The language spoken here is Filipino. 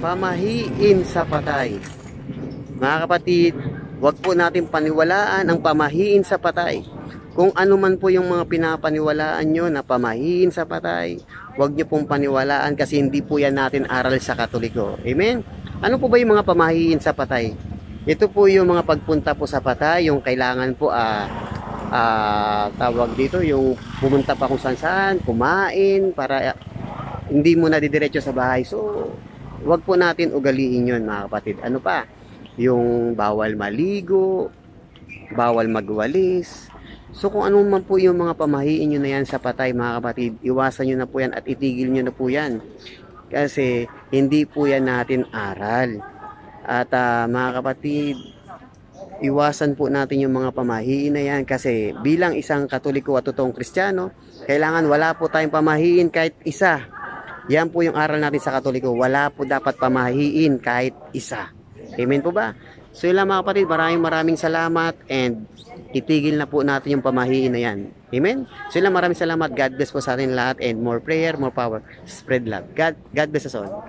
Pamahiin sa patay. Mga kapatid, huwag po natin paniwalaan ang pamahiin sa patay. Kung ano man po yung mga pinapaniwalaan nyo na pamahiin sa patay, huwag nyo pong paniwalaan kasi hindi po yan natin aral sa Katoliko. Amen? Ano po ba yung mga pamahiin sa patay? Ito po yung mga pagpunta po sa patay, yung kailangan po tawag dito, yung pumunta pa kung saan, kumain, para hindi mo na didiretso sa bahay. So, wag po natin ugaliin yun mga kapatid. Ano pa? Yung bawal maligo, bawal magwalis. So, kung ano man po yung mga pamahiin nyo na yan sa patay mga kapatid, iwasan nyo na po yan at itigil nyo na po yan. Kasi, hindi po yan natin aral. At mga kapatid, iwasan po natin yung mga pamahiin na yan kasi bilang isang Katoliko at totoong Kristiyano, kailangan wala po tayong pamahiin kahit isa. Yan po yung aral natin sa Katoliko. Wala po dapat pamahiin kahit isa. Amen po ba? So yun lang mga kapatid, maraming salamat and itigil na po natin yung pamahiin na yan. Amen? So yun lang, maraming salamat. God bless po sa atin lahat and more prayer, more power. Spread love. God bless us all.